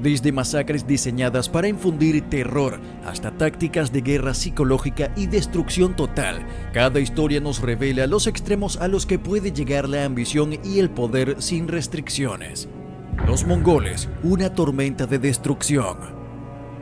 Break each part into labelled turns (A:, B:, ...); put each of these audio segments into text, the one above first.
A: Desde masacres diseñadas para infundir terror hasta tácticas de guerra psicológica y destrucción total, cada historia nos revela los extremos a los que puede llegar la ambición y el poder sin restricciones. Los mongoles, una tormenta de destrucción.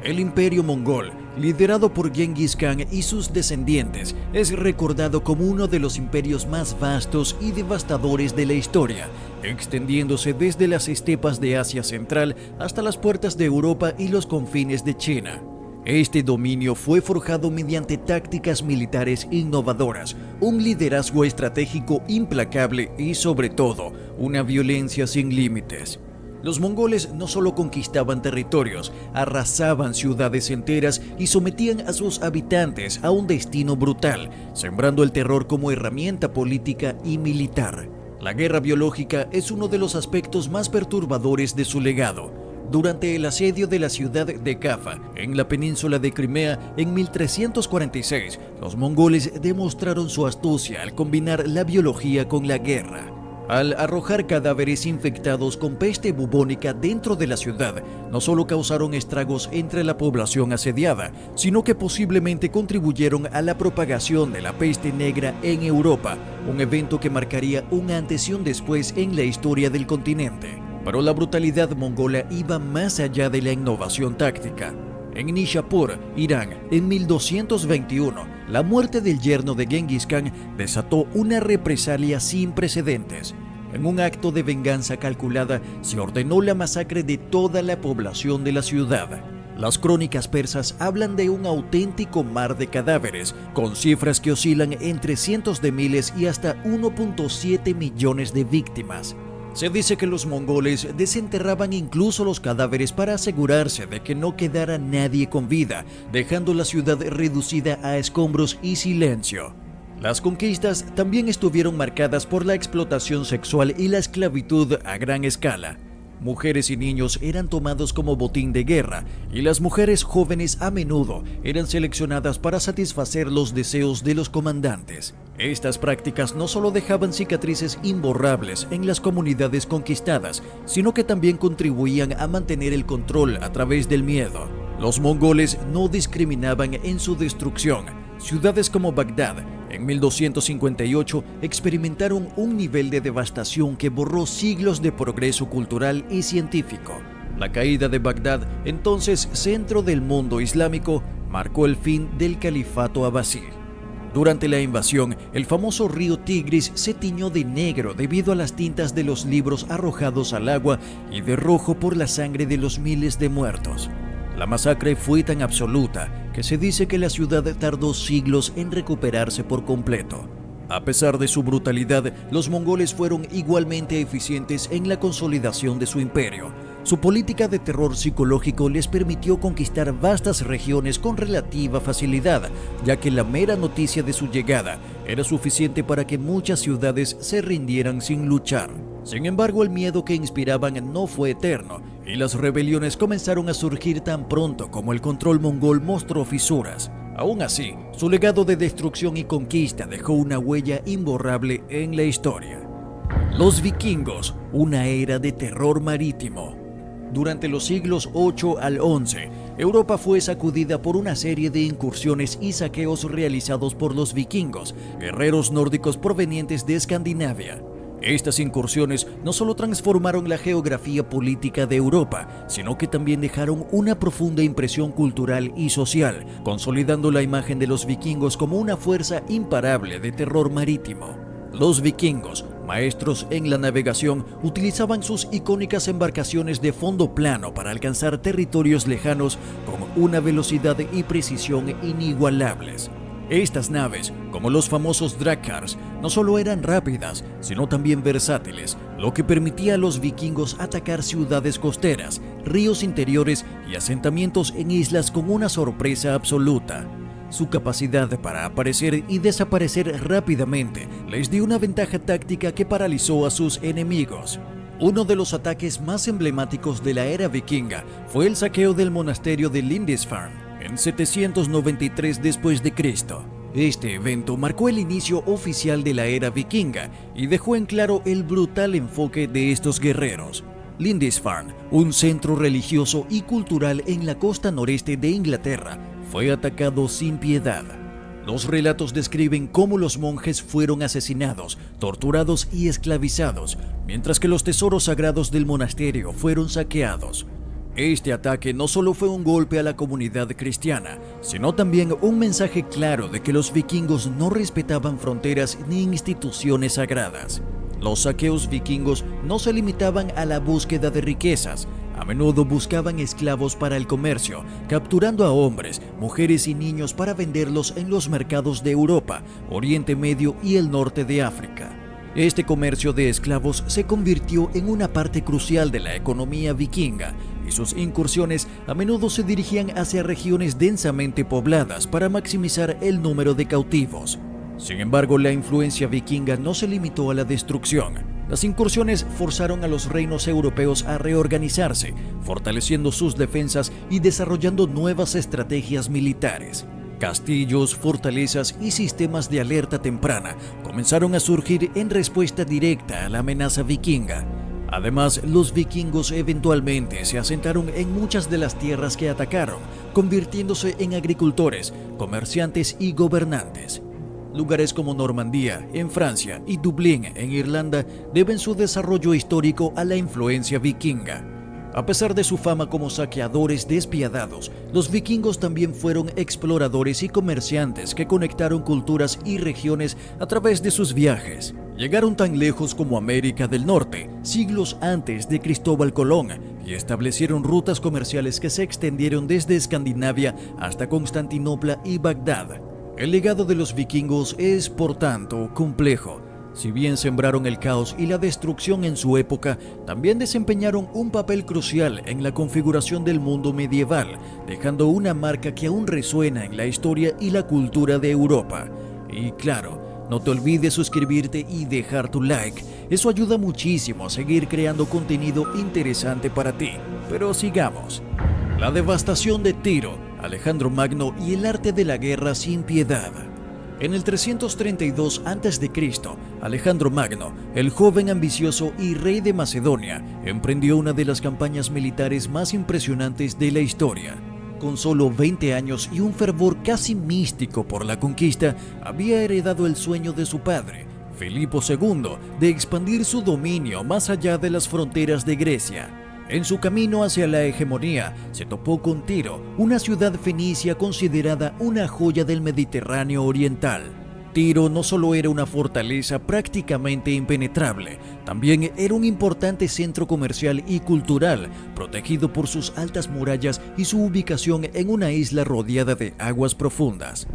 A: El imperio mongol, liderado por Genghis Khan y sus descendientes, es recordado como uno de los imperios más vastos y devastadores de la historia, extendiéndose desde las estepas de Asia Central hasta las puertas de Europa y los confines de China. Este dominio fue forjado mediante tácticas militares innovadoras, un liderazgo estratégico implacable y, sobre todo, una violencia sin límites. Los mongoles no solo conquistaban territorios, arrasaban ciudades enteras y sometían a sus habitantes a un destino brutal, sembrando el terror como herramienta política y militar. La guerra biológica es uno de los aspectos más perturbadores de su legado. Durante el asedio de la ciudad de Kaffa, en la península de Crimea, en 1346, los mongoles demostraron su astucia al combinar la biología con la guerra. Al arrojar cadáveres infectados con peste bubónica dentro de la ciudad, no solo causaron estragos entre la población asediada, sino que posiblemente contribuyeron a la propagación de la peste negra en Europa, un evento que marcaría un antes y un después en la historia del continente. Pero la brutalidad mongola iba más allá de la innovación táctica. En Nishapur, Irán, en 1221, la muerte del yerno de Genghis Khan desató una represalia sin precedentes. En un acto de venganza calculada, se ordenó la masacre de toda la población de la ciudad. Las crónicas persas hablan de un auténtico mar de cadáveres, con cifras que oscilan entre cientos de miles y hasta 1.7 millones de víctimas. Se dice que los mongoles desenterraban incluso los cadáveres para asegurarse de que no quedara nadie con vida, dejando la ciudad reducida a escombros y silencio. Las conquistas también estuvieron marcadas por la explotación sexual y la esclavitud a gran escala. Mujeres y niños eran tomados como botín de guerra, y las mujeres jóvenes a menudo eran seleccionadas para satisfacer los deseos de los comandantes. Estas prácticas no solo dejaban cicatrices imborrables en las comunidades conquistadas, sino que también contribuían a mantener el control a través del miedo. Los mongoles no discriminaban en su destrucción. Ciudades como Bagdad, en 1258, experimentaron un nivel de devastación que borró siglos de progreso cultural y científico. La caída de Bagdad, entonces centro del mundo islámico, marcó el fin del califato abasí. Durante la invasión, el famoso río Tigris se tiñó de negro debido a las tintas de los libros arrojados al agua y de rojo por la sangre de los miles de muertos. La masacre fue tan absoluta que se dice que la ciudad tardó siglos en recuperarse por completo. A pesar de su brutalidad, los mongoles fueron igualmente eficientes en la consolidación de su imperio. Su política de terror psicológico les permitió conquistar vastas regiones con relativa facilidad, ya que la mera noticia de su llegada era suficiente para que muchas ciudades se rindieran sin luchar. Sin embargo, el miedo que inspiraban no fue eterno, y las rebeliones comenzaron a surgir tan pronto como el control mongol mostró fisuras. Aún así, su legado de destrucción y conquista dejó una huella imborrable en la historia. Los vikingos, una era de terror marítimo. Durante los siglos 8 al 11, Europa fue sacudida por una serie de incursiones y saqueos realizados por los vikingos, guerreros nórdicos provenientes de Escandinavia. Estas incursiones no solo transformaron la geografía política de Europa, sino que también dejaron una profunda impresión cultural y social, consolidando la imagen de los vikingos como una fuerza imparable de terror marítimo. Los vikingos, maestros en la navegación, utilizaban sus icónicas embarcaciones de fondo plano para alcanzar territorios lejanos con una velocidad y precisión inigualables. Estas naves, como los famosos Drakkars, no solo eran rápidas, sino también versátiles, lo que permitía a los vikingos atacar ciudades costeras, ríos interiores y asentamientos en islas con una sorpresa absoluta. Su capacidad para aparecer y desaparecer rápidamente les dio una ventaja táctica que paralizó a sus enemigos. Uno de los ataques más emblemáticos de la era vikinga fue el saqueo del monasterio de Lindisfarne en 793 d.C. Este evento marcó el inicio oficial de la era vikinga y dejó en claro el brutal enfoque de estos guerreros. Lindisfarne, un centro religioso y cultural en la costa noreste de Inglaterra, fue atacado sin piedad. Los relatos describen cómo los monjes fueron asesinados, torturados y esclavizados, mientras que los tesoros sagrados del monasterio fueron saqueados. Este ataque no solo fue un golpe a la comunidad cristiana, sino también un mensaje claro de que los vikingos no respetaban fronteras ni instituciones sagradas. Los saqueos vikingos no se limitaban a la búsqueda de riquezas. A menudo buscaban esclavos para el comercio, capturando a hombres, mujeres y niños para venderlos en los mercados de Europa, Oriente Medio y el norte de África. Este comercio de esclavos se convirtió en una parte crucial de la economía vikinga, y sus incursiones a menudo se dirigían hacia regiones densamente pobladas para maximizar el número de cautivos. Sin embargo, la influencia vikinga no se limitó a la destrucción. Las incursiones forzaron a los reinos europeos a reorganizarse, fortaleciendo sus defensas y desarrollando nuevas estrategias militares. Castillos, fortalezas y sistemas de alerta temprana comenzaron a surgir en respuesta directa a la amenaza vikinga. Además, los vikingos eventualmente se asentaron en muchas de las tierras que atacaron, convirtiéndose en agricultores, comerciantes y gobernantes. Lugares como Normandía, en Francia, y Dublín, en Irlanda, deben su desarrollo histórico a la influencia vikinga. A pesar de su fama como saqueadores despiadados, los vikingos también fueron exploradores y comerciantes que conectaron culturas y regiones a través de sus viajes. Llegaron tan lejos como América del Norte, siglos antes de Cristóbal Colón, y establecieron rutas comerciales que se extendieron desde Escandinavia hasta Constantinopla y Bagdad. El legado de los vikingos es, por tanto, complejo. Si bien sembraron el caos y la destrucción en su época, también desempeñaron un papel crucial en la configuración del mundo medieval, dejando una marca que aún resuena en la historia y la cultura de Europa. Y claro, no te olvides suscribirte y dejar tu like, eso ayuda muchísimo a seguir creando contenido interesante para ti. Pero sigamos. La devastación de Tiro, Alejandro Magno y el arte de la guerra sin piedad. En el 332 a.C., Alejandro Magno, el joven ambicioso y rey de Macedonia, emprendió una de las campañas militares más impresionantes de la historia. Con solo 20 años y un fervor casi místico por la conquista, había heredado el sueño de su padre, Filipo II, de expandir su dominio más allá de las fronteras de Grecia. En su camino hacia la hegemonía, se topó con Tiro, una ciudad fenicia considerada una joya del Mediterráneo oriental. Tiro no solo era una fortaleza prácticamente impenetrable, también era un importante centro comercial y cultural, protegido por sus altas murallas y su ubicación en una isla rodeada de aguas profundas.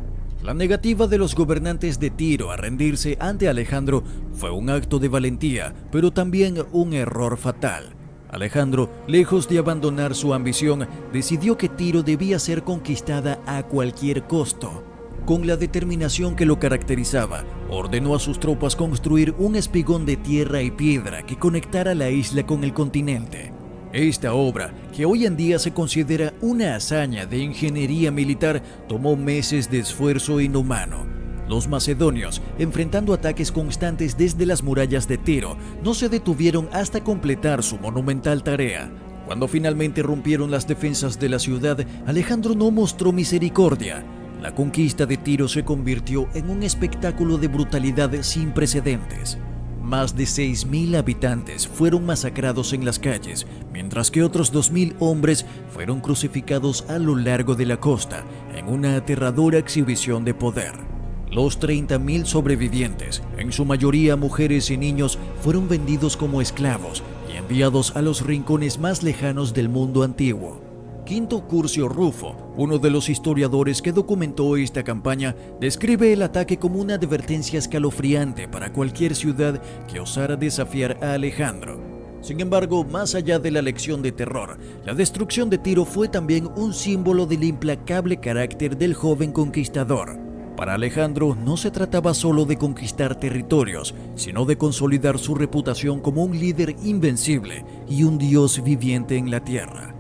A: La negativa de los gobernantes de Tiro a rendirse ante Alejandro fue un acto de valentía, pero también un error fatal. Alejandro, lejos de abandonar su ambición, decidió que Tiro debía ser conquistada a cualquier costo. Con la determinación que lo caracterizaba, ordenó a sus tropas construir un espigón de tierra y piedra que conectara la isla con el continente. Esta obra, que hoy en día se considera una hazaña de ingeniería militar, tomó meses de esfuerzo inhumano. Los macedonios, enfrentando ataques constantes desde las murallas de Tiro, no se detuvieron hasta completar su monumental tarea. Cuando finalmente rompieron las defensas de la ciudad, Alejandro no mostró misericordia. La conquista de Tiro se convirtió en un espectáculo de brutalidad sin precedentes. Más de 6.000 habitantes fueron masacrados en las calles, mientras que otros 2.000 hombres fueron crucificados a lo largo de la costa, en una aterradora exhibición de poder. Los 30.000 sobrevivientes, en su mayoría mujeres y niños, fueron vendidos como esclavos y enviados a los rincones más lejanos del mundo antiguo. Quinto Curcio Rufo, uno de los historiadores que documentó esta campaña, describe el ataque como una advertencia escalofriante para cualquier ciudad que osara desafiar a Alejandro. Sin embargo, más allá de la lección de terror, la destrucción de Tiro fue también un símbolo del implacable carácter del joven conquistador. Para Alejandro no se trataba solo de conquistar territorios, sino de consolidar su reputación como un líder invencible y un dios viviente en la tierra.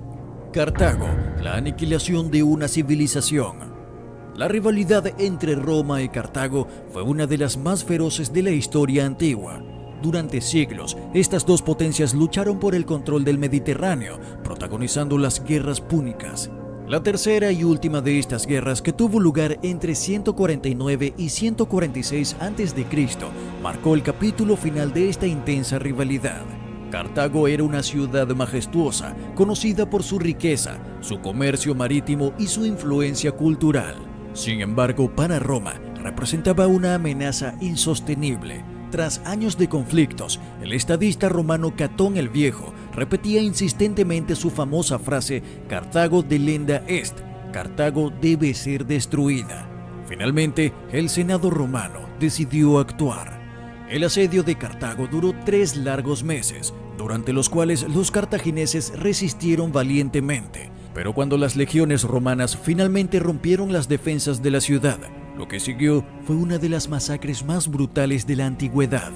A: Cartago, la aniquilación de una civilización. La rivalidad entre Roma y Cartago fue una de las más feroces de la historia antigua. Durante siglos, estas dos potencias lucharon por el control del Mediterráneo, protagonizando las guerras púnicas. La tercera y última de estas guerras, que tuvo lugar entre 149 y 146 a.C., marcó el capítulo final de esta intensa rivalidad. Cartago era una ciudad majestuosa, conocida por su riqueza, su comercio marítimo y su influencia cultural. Sin embargo, para Roma, representaba una amenaza insostenible. Tras años de conflictos, el estadista romano Catón el Viejo repetía insistentemente su famosa frase «Cartago delenda est», Cartago debe ser destruida. Finalmente, el Senado romano decidió actuar. El asedio de Cartago duró 3 largos meses, durante los cuales los cartagineses resistieron valientemente. Pero cuando las legiones romanas finalmente rompieron las defensas de la ciudad, lo que siguió fue una de las masacres más brutales de la antigüedad.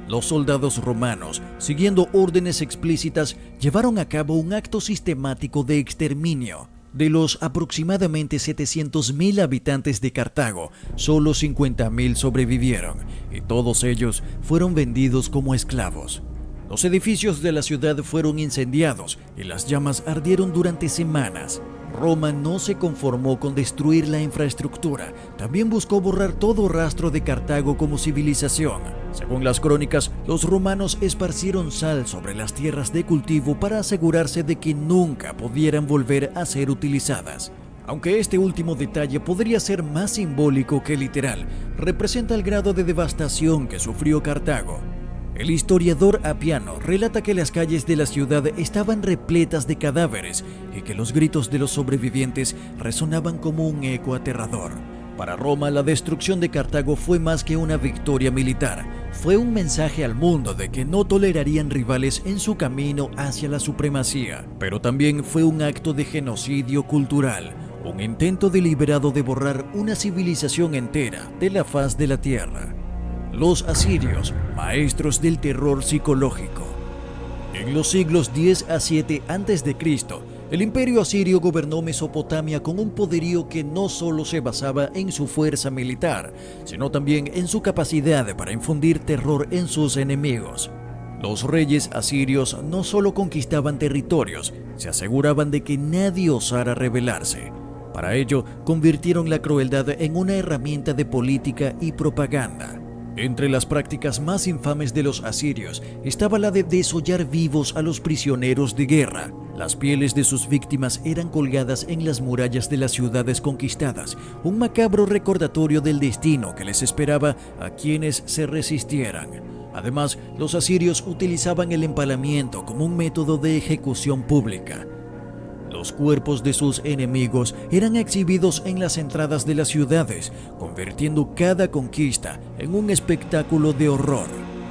A: Los soldados romanos, siguiendo órdenes explícitas, llevaron a cabo un acto sistemático de exterminio. De los aproximadamente 700.000 habitantes de Cartago, solo 50.000 sobrevivieron, y todos ellos fueron vendidos como esclavos. Los edificios de la ciudad fueron incendiados y las llamas ardieron durante semanas. Roma no se conformó con destruir la infraestructura, también buscó borrar todo rastro de Cartago como civilización. Según las crónicas, los romanos esparcieron sal sobre las tierras de cultivo para asegurarse de que nunca pudieran volver a ser utilizadas. Aunque este último detalle podría ser más simbólico que literal, representa el grado de devastación que sufrió Cartago. El historiador Apiano relata que las calles de la ciudad estaban repletas de cadáveres y que los gritos de los sobrevivientes resonaban como un eco aterrador. Para Roma, la destrucción de Cartago fue más que una victoria militar. Fue un mensaje al mundo de que no tolerarían rivales en su camino hacia la supremacía. Pero también fue un acto de genocidio cultural, un intento deliberado de borrar una civilización entera de la faz de la tierra. Los asirios, maestros del terror psicológico. En los siglos 10 a 7 a.C., el imperio asirio gobernó Mesopotamia con un poderío que no solo se basaba en su fuerza militar, sino también en su capacidad para infundir terror en sus enemigos. Los reyes asirios no solo conquistaban territorios, se aseguraban de que nadie osara rebelarse. Para ello, convirtieron la crueldad en una herramienta de política y propaganda. Entre las prácticas más infames de los asirios estaba la de desollar vivos a los prisioneros de guerra. Las pieles de sus víctimas eran colgadas en las murallas de las ciudades conquistadas, un macabro recordatorio del destino que les esperaba a quienes se resistieran. Además, los asirios utilizaban el empalamiento como un método de ejecución pública. Los cuerpos de sus enemigos eran exhibidos en las entradas de las ciudades, convirtiendo cada conquista en un espectáculo de horror.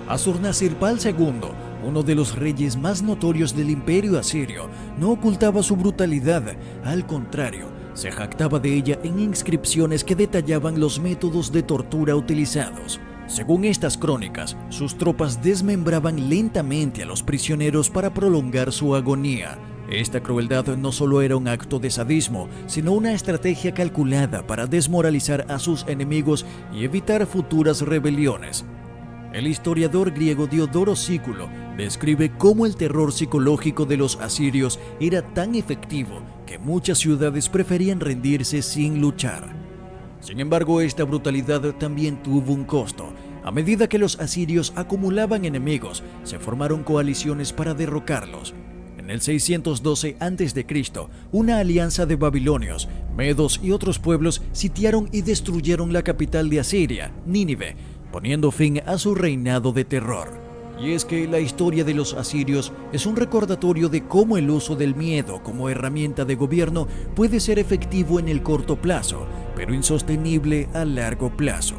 A: Assurnasirpal II, uno de los reyes más notorios del imperio asirio, no ocultaba su brutalidad, al contrario, se jactaba de ella en inscripciones que detallaban los métodos de tortura utilizados. Según estas crónicas, sus tropas desmembraban lentamente a los prisioneros para prolongar su agonía. Esta crueldad no solo era un acto de sadismo, sino una estrategia calculada para desmoralizar a sus enemigos y evitar futuras rebeliones. El historiador griego Diodoro Sículo describe cómo el terror psicológico de los asirios era tan efectivo que muchas ciudades preferían rendirse sin luchar. Sin embargo, esta brutalidad también tuvo un costo. A medida que los asirios acumulaban enemigos, se formaron coaliciones para derrocarlos. En el 612 a.C., una alianza de babilonios, medos y otros pueblos sitiaron y destruyeron la capital de Asiria, Nínive, poniendo fin a su reinado de terror. Y es que la historia de los asirios es un recordatorio de cómo el uso del miedo como herramienta de gobierno puede ser efectivo en el corto plazo, pero insostenible a largo plazo.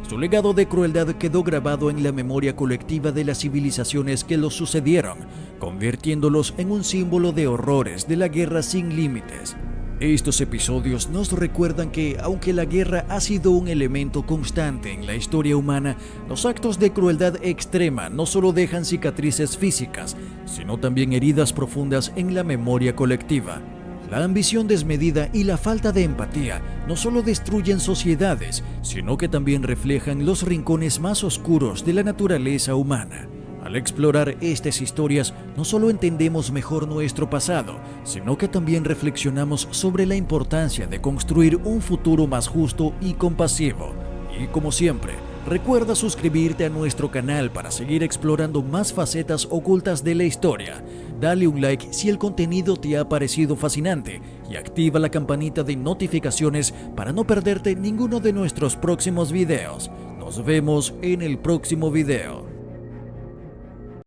A: Su legado de crueldad quedó grabado en la memoria colectiva de las civilizaciones que los sucedieron, convirtiéndolos en un símbolo de horrores de la guerra sin límites. Estos episodios nos recuerdan que, aunque la guerra ha sido un elemento constante en la historia humana, los actos de crueldad extrema no solo dejan cicatrices físicas, sino también heridas profundas en la memoria colectiva. La ambición desmedida y la falta de empatía no solo destruyen sociedades, sino que también reflejan los rincones más oscuros de la naturaleza humana. Al explorar estas historias, no solo entendemos mejor nuestro pasado, sino que también reflexionamos sobre la importancia de construir un futuro más justo y compasivo. Y como siempre, recuerda suscribirte a nuestro canal para seguir explorando más facetas ocultas de la historia. Dale un like si el contenido te ha parecido fascinante y activa la campanita de notificaciones para no perderte ninguno de nuestros próximos videos. Nos vemos en el próximo video.